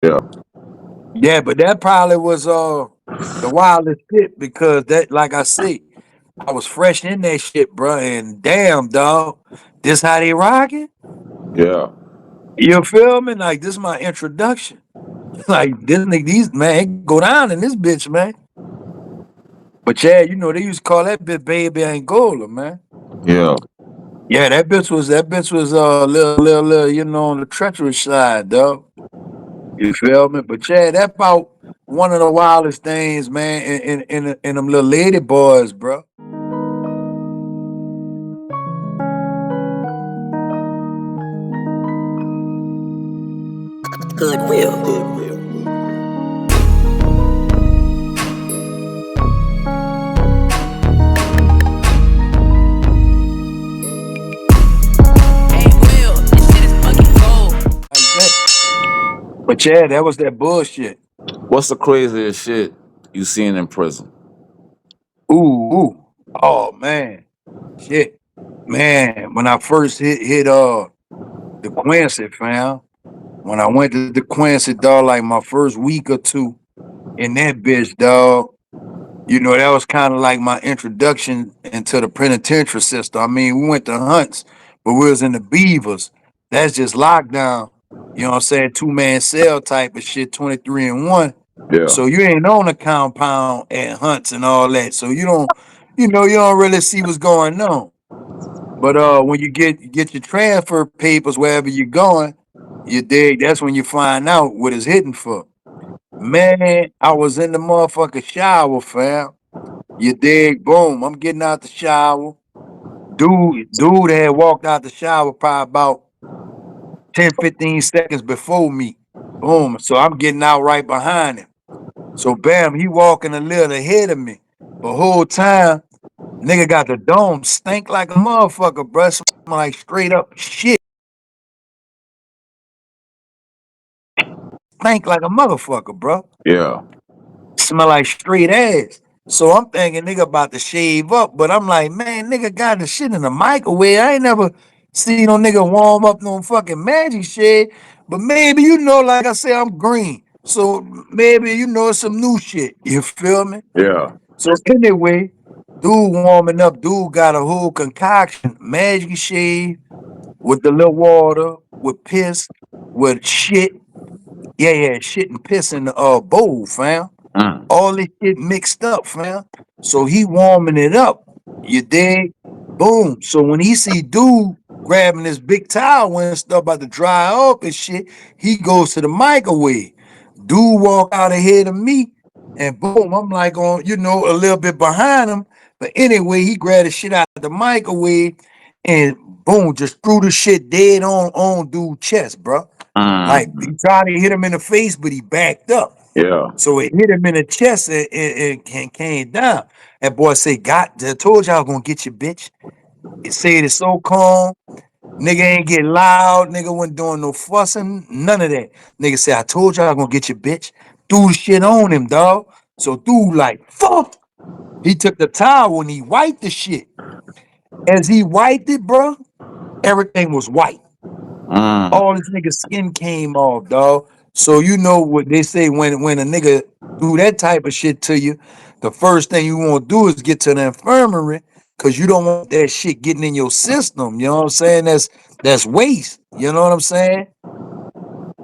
Yeah. Yeah, but that probably was the wildest shit because that, like I say, I was fresh in that shit, bro. And damn, dog, this how they rocking? Yeah. You feel me? Like this is my introduction. Like this nigga, these man go down in this bitch, man. But yeah, they used to call that bitch Baby Angola, man. Yeah. Yeah, that bitch was a little, on the treacherous side, dog. You feel me? But yeah, that about one of the wildest things, man. In them little lady boys, bro. Goodwill. Goodwill. Hey, Will, this shit is fucking gold. Like that. But yeah, that was that bullshit. What's the craziest shit you seen in prison? Ooh. Oh man. Shit. Man, when I first hit the Quincy, fam. When I went to the Quincy, dog, like my first week or two in that bitch, dog. That was kind of like my introduction into the penitentiary system. I mean, we went to Hunts, but we was in the Beavers. That's just lockdown. You know what I'm saying? Two-man cell type of shit, 23 and 1. Yeah. So you ain't on the compound at Hunts and all that. So you don't really see what's going on. But when you get your transfer papers wherever you're going, you dig, that's when you find out what it's hitting for. Man, I was in the motherfucking shower, fam. You dig? Boom. I'm getting out the shower. Dude had walked out the shower probably about 10, 15 seconds before me. Boom. So I'm getting out right behind him. So bam, he walking a little ahead of me. The whole time, nigga got the dome stink like a motherfucker, bruh. Smell like straight up shit. Stink like a motherfucker, bro. Yeah. Smell like straight ass. So I'm thinking nigga about to shave up, but I'm like, man, nigga got the shit in the microwave. I ain't never seen no nigga warm up no fucking magic shit. But maybe like I said, I'm green. So maybe it's some new shit. You feel me? Yeah. So anyway, dude warming up, dude got a whole concoction, magic shade with the little water, with piss, with shit. Yeah, shit and piss in the bowl, fam. Mm. All this shit mixed up, fam. So he warming it up. You dig? Boom. So when he see dude grabbing this big towel when stuff about to dry up and shit, he goes to the microwave. Dude walk out ahead of me, and boom, I'm like on, a little bit behind him. But anyway, he grabbed the shit out of the microwave and boom, just threw the shit dead on dude's chest, bro. Like he Mm. tried to hit him in the face, but he backed up. Yeah. So it hit him in the chest and came down. That boy say, God, I told y'all I was gonna get you, bitch. It said it's so calm. Nigga ain't get loud. Nigga wasn't doing no fussing. None of that. Nigga said, I told y'all I was gonna get you, bitch. Threw the shit on him, dog. So dude like, fuck. He took the towel and he wiped the shit. As he wiped it, bro, everything was white. Mm. All this nigga skin came off, dog. So you know what they say when a nigga do that type of shit to you, the first thing you want to do is get to the infirmary because you don't want that shit getting in your system. You know what I'm saying? That's waste. You know what I'm saying?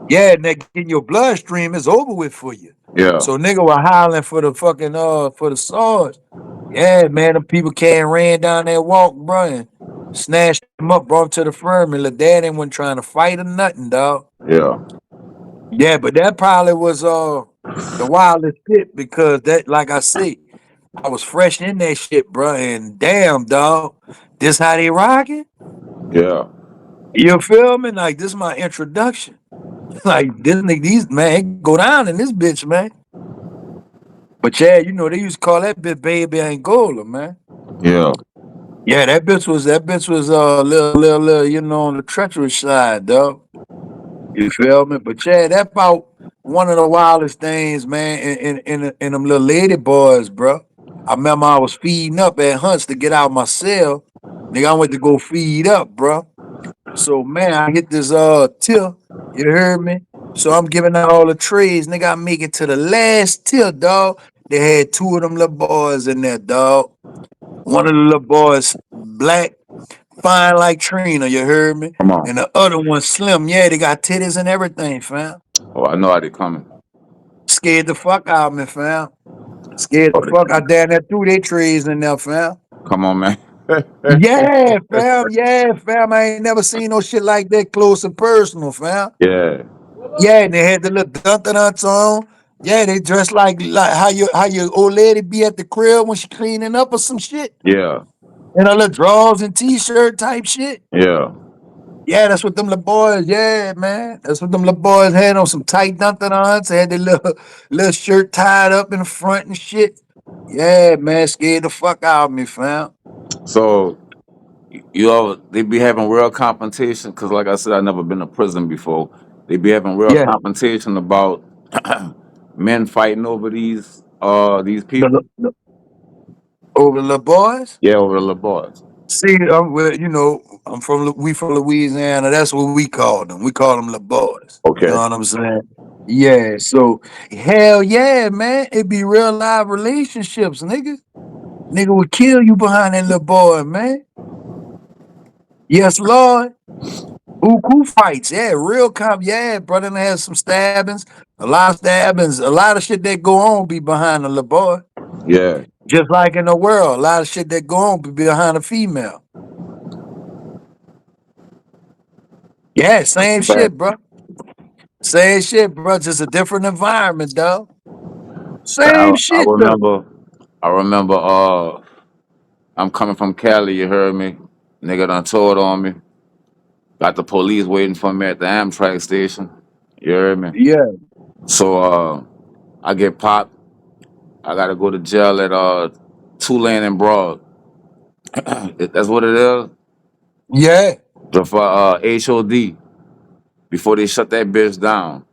Yeah, and that getting your bloodstream is over with for you. Yeah. So nigga were hollering for the fucking for the swords. Yeah, man, the people came ran down that walk, bro, and snatched him up, brought him to the infirmary. Little dad ain't wasn't trying to fight or nothing, dog. Yeah. Yeah, but that probably was the wildest shit because that, like I say, I was fresh in that shit, bro. And damn, dog, this how they rocking? Yeah. You feel me? Like this is my introduction. Like this nigga, these man go down in this bitch, man. But yeah, they used to call that bitch Baby Angola, man. Yeah. Yeah, that bitch was a little, on the treacherous side, dog. You feel me? But yeah, that about one of the wildest things, man, in them little lady boys, bro. I remember I was feeding up at Hunts to get out my cell. Nigga, I went to go feed up, bro. So man, I hit this tip. You heard me? So I'm giving out all the trades. Nigga, I make it to the last tier, dog. They had two of them little boys in there, dog. One of the little boys, black, fine like Trina, you heard me? Come on. And the other one, slim. Yeah, they got titties and everything, fam. Oh, I know how they coming. Scared the fuck out of me, fam. Scared the Oh, fuck. I damn that threw their trees in there, fam. come on, man. Yeah, fam. Yeah, fam. I ain't never seen no shit like that close and personal, fam. Yeah, Yeah, and they had the little dun-dun-duns on. Yeah, they dressed like how your old lady be at the crib when she cleaning up or some shit. yeah, And her little drawers and t-shirt type shit. yeah, Yeah, that's what them little boys, yeah, man. That's what them little boys had on, some tight dun-dun-duns. They had their little shirt tied up in the front and shit. Yeah, man, scared the fuck out of me, fam. So they be having real competition because, like I said, I never been to prison before. They be having real Yeah, competition about men fighting over these the, people. the, over the little boys. Yeah, over the little boys. See, well, we from Louisiana. That's what we call them. We call them little boys. You know Okay. what I'm saying? Yeah. So hell yeah, man. It be real live relationships, nigga. Nigga would kill you behind that little boy, man. Yes, Lord. Who fights? Yeah, real yeah, brother. Done had some stabbings, a lot of stabbings, a lot of shit that go on be behind the little boy. Yeah. Just like in the world, a lot of shit that go on be behind a female. Yeah, same Fact. shit, bro. Same shit, bro. Just a different environment, dog. I, Same I shit, though. remember. I remember. I'm coming from Cali. You heard me. Nigga done told on me. Got the police waiting for me at the Amtrak station. You heard me. Yeah, So I get popped. I gotta go to jail at Tulane and Broad. That's what it is. yeah. For HOD before they shut that bitch down.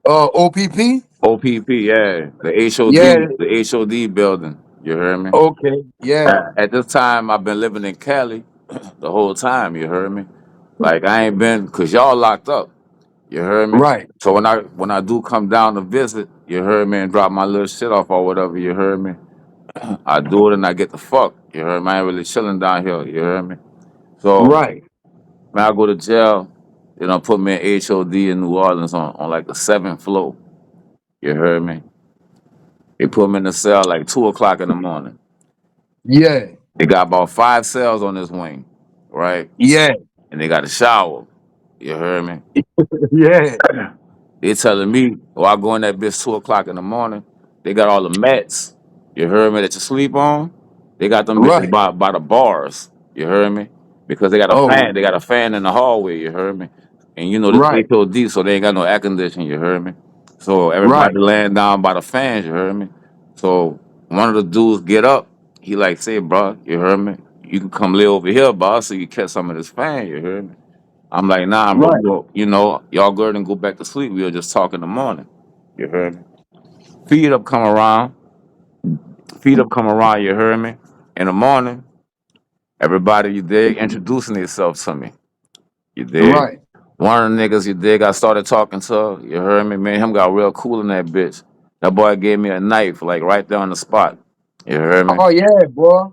OPP. OPP, yeah, Yeah. the HOD building. You heard me. Okay. Yeah. At this time, I've been living in Cali the whole time. You heard me. Like I ain't been, cause y'all locked up. You heard me. Right. So when I do come down to visit, you heard me, and drop my little shit off or whatever. You heard me. I do it and I get the fuck. You heard me. I ain't really chilling down here. You heard me. So Right. when I go to jail, they don't put me in HOD in New Orleans on like the 7th floor. You heard me. They put me in the cell like 2 o'clock in the morning. Yeah. They got about 5 cells on this wing, right? Yeah. And they got a shower. You heard me? Yeah. They telling me, oh, I go in that bitch 2 o'clock in the morning. They got all the mats. You heard me that you sleep on? They got them bitches Right. by the bars. You heard me? Because they got a Oh, fan. They got a fan in the hallway. You heard me? And you know this right. HOD, so they ain't got no air conditioning. You heard me? So everybody Right. laying down by the fans. You heard me? So one of the dudes get up. He like say, bro, you heard me? You can come lay over here, boss, so you catch some of this fan. You heard me? I'm like, nah, bro. Right. Y'all go ahead and go back to sleep. We'll just talk in the morning. You heard me? Feed up come around. Feed up come around. You heard me? In the morning, everybody you dig introducing themselves to me. You dig? Right. One of the niggas you dig, I started talking to. You heard me? Man, him got real cool in that bitch. That boy gave me a knife, like right there on the spot. You heard me? Oh yeah, boy.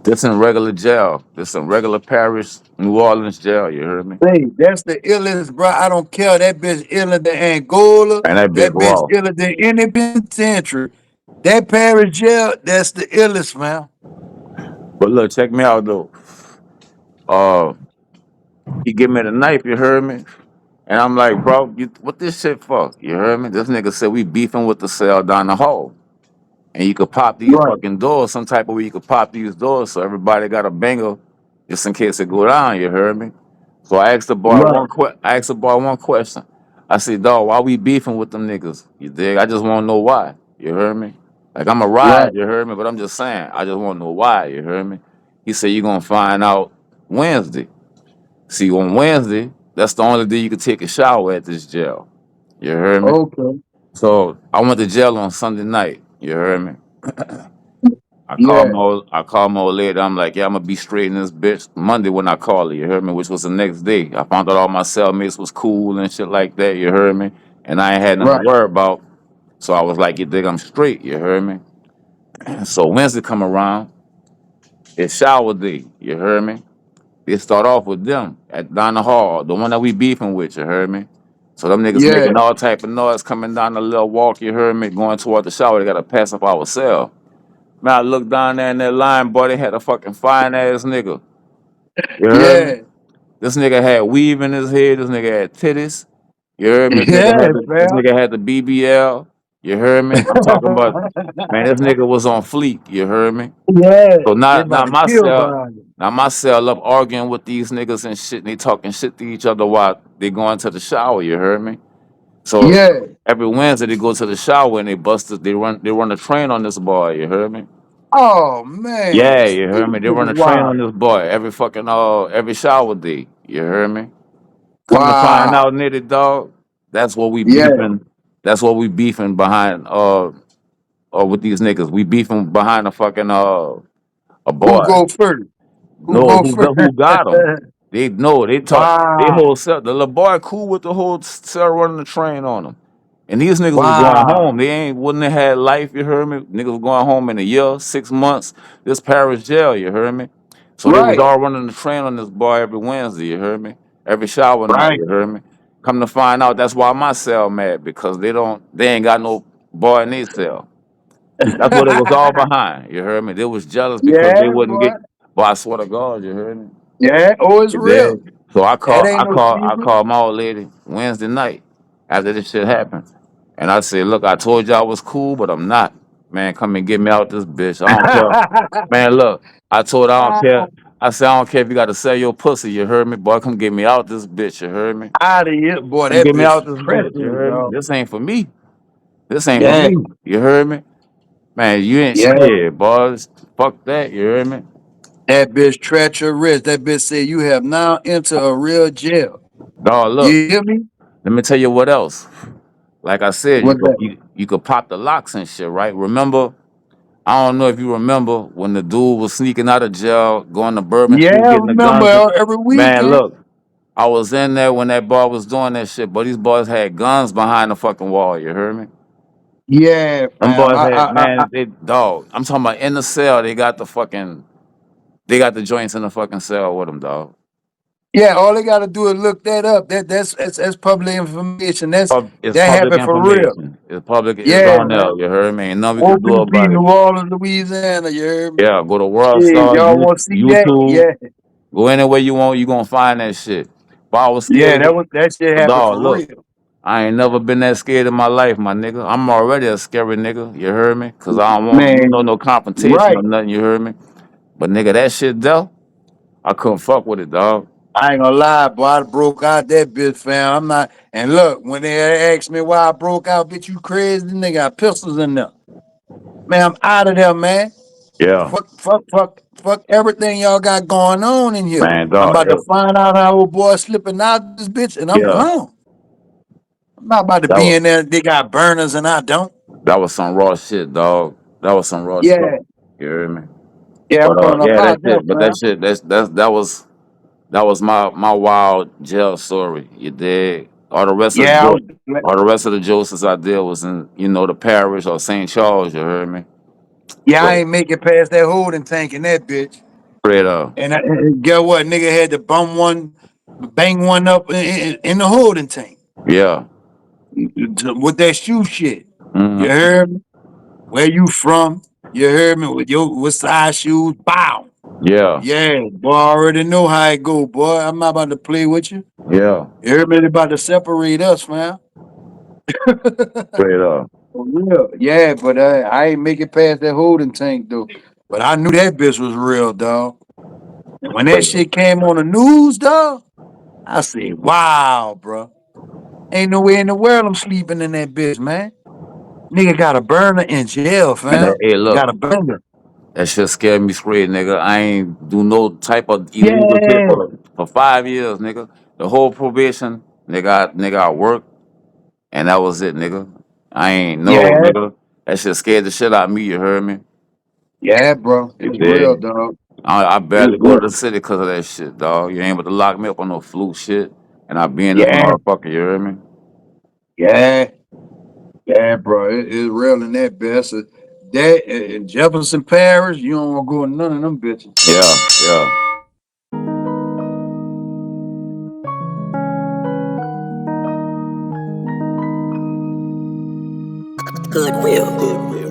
This in regular jail. This in regular parish, New Orleans jail. You heard me? Hey, that's the illest, bro. I don't care. That bitch iller than Angola. And that bitch That bitch raw. iller than any penitentiary. That parish jail, that's the illest, man. But look, check me out though. Uh, he give me the knife. You heard me? And I'm like, bro, what this shit for? You heard me? This nigga said we beefing with the cell down the hall. And you could pop these Right. fucking doors, some type of way you could pop these doors so everybody got a banger just in case it go down, you heard me? So I asked the boy Right. one question. I said, dog, why we beefing with them niggas? You dig? I just wanna know why. You heard me? Like I'm a Right. ride, you heard me? But I'm just saying, I just wanna know why, you heard me? He said you gonna find out Wednesday. See, on Wednesday, that's the only day you can take a shower at this jail. You heard me? Okay. So I went to jail on Sunday night. You heard me? Yeah. I called my old lady. I'm like, yeah, I'm gonna be straight in this bitch Monday when I call her. You heard me? Which was the next day. I found out all my cellmates was cool and shit like that. You heard me? and I ain't had nothing to Right. worry about. So I was like, you think I'm straight? You heard me? So Wednesday come around, it's shower day. You heard me? They start off with them at down the hall, the one that we beefing with. You heard me? So them niggas Yeah. making all type of noise coming down the little walk. You heard me? Going toward the shower. They gotta pass up our cell. Man, I looked down there in that line, boy. They had a fucking fine ass nigga. You heard me? Yeah. This nigga had weave in his head. This nigga had titties. You heard me? Yeah, This fam. nigga had the BBL. You heard me? I'm talking about, man, this nigga was on fleek. You heard me? Yeah. So They now, about to kill behind it. now my cell up arguing with these niggas and shit. And they talking shit to each other while they going to the shower. You heard me? So Yeah. every Wednesday they go to the shower and they bust it. They run a train on this boy. You heard me? Oh man. Yeah, you heard me. These They run niggas a train on wild. this boy every fucking every shower day. You heard me? Come to find Wow. out, nitty dog, that's what we Yeah. beefing. That's what we beefing behind. With these niggas, we beefing behind a fucking a Who boy. go first? Who No, go first? who got him? They know they talk. They Wow. whole cell. The little boy cool with the whole cell running the train on him. And these niggas was going Wow. home. They ain't wouldn't have had life. You heard me? Niggas was going home in a year, 6 months. This parish jail. You heard me? So they was Right. all running the train on this boy every Wednesday. You heard me? Every shower night. Right. You heard me? Come to find out, that's why my cell mad because they ain't got no boy in their cell. That's what it was all behind. You heard me? They was jealous because they Yeah, wouldn't boy. get. But I swear to God, you heard me? Yeah. Oh, it's You real. did. So That ain't no I secret. called my old lady Wednesday night after this shit happened. And I said, look, I told you I was cool, but I'm not. Man, come and get me out this bitch. I don't care. Man, look, I told her I don't care. I said, I don't care if you got to sell your pussy. You heard me? Boy, come get me out this bitch. You heard me? Out of here, boy. Come That get me bitch out was this bitch. You pressing, heard me? dog. This ain't for me. This ain't for Yeah. me. You heard me? Man, you ain't Yeah. scared, boys. Fuck that. You heard me? That bitch treacherous. That bitch said you have now entered a real jail. Dog, look, You hear me? let me tell you what else. Like I said, What that? you could pop the locks and shit, right? Remember, I don't know if you remember when the dude was sneaking out of jail, going to Bourbon Yeah, Street, I getting the remember guns. every Man, weekend. look, I was in there when that boy was doing that shit, but these boys had guns behind the fucking wall. You heard me? Yeah, Them fam. boys had, man, they dog. I'm talking about in the cell. They got the joints in the fucking cell with them, dog. Yeah, all they gotta do is look that up. That's public information. It's That public happened for real. information. It's public. It's Yeah, on man. there. You heard me? Ain't nothing we could do OPP, about it. New Orleans, Louisiana. You heard me? Yeah, go to World Shit, Star, y'all want to see that? YouTube, Yeah, go anywhere you want, you gonna find that shit. But I was yeah. scared. That shit happened Dog, for look, real. I ain't never been that scared in my life, my nigga. I'm already a scary nigga. You heard me? Cause I don't want Man, no confrontation or right. nothing. You heard me? But nigga, that shit though, I couldn't fuck with it, dog. I ain't gonna lie, boy. I broke out that bitch, fam. I'm not. And look, when they asked me why I broke out, bitch, you crazy? Nigga got pistols in there. Man, I'm out of there, man. Yeah, Fuck everything y'all got going on in here. man, I'm dog. about to find out how old boy slipping out this bitch, and I'm Yeah, gone. I'm not about to that be was in there. They got burners, and I don't. that was some raw shit, dog. That was some raw shit. Yeah, You heard me? yeah. I'm But coming up yeah, out that's there, it. But that fam. shit, that was my wild jail story. You dig? Yeah, I was. All the rest of the Josephs I did was in, the parish or St. Charles. You heard me? Yeah, I So ain't make it past that holding tank in that bitch. straight up, And get what? Nigga had to bang one up in the holding tank yeah, with that shoe shit. You hmm, heard me? Where you from? You heard me? With size shoes? Bow. yeah, Yeah, boy, I already know how it go, boy. I'm not about to play with you. yeah, You heard me? They about to separate us, man. straight up. For real. Yeah, but I ain't make it past that holding tank though. But I knew that bitch was real, dog. And when that Straight up. shit came on the news, dog, I said, wow, bro. Ain't no way in the world I'm sleeping in that bitch, man. Nigga got a burner in jail, Man, fam. hey, look, Got a burner. that shit scared me straight, nigga. I ain't do no type of illegal shit Yeah. for 5 years, nigga. The whole probation, nigga, I worked, and that was it, nigga. I ain't no, Yeah. nigga. That shit scared the shit out of me. You heard me? Yeah, bro. You It's real, did. dog. I It's barely go real. to the city because of that shit, dog. You ain't able to lock me up on no fluke shit. And I be in this Yeah. motherfucker, you hear me? Yeah, yeah, bro. It's real in that best. That in Jefferson Parish, you don't want to go in none of them bitches. Yeah, yeah. Goodwill.